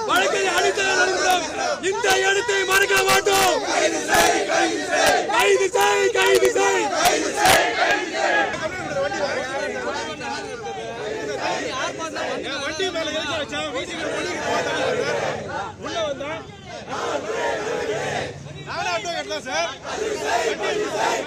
வழக்கை அடித்தல் இந்த இடத்தை மறக்க மாட்டோம். கைது செய், கைது செய். வண்டி மேல உள்ள வந்தா ஆட்டோ கட்டலாம் சார். கைது செய்.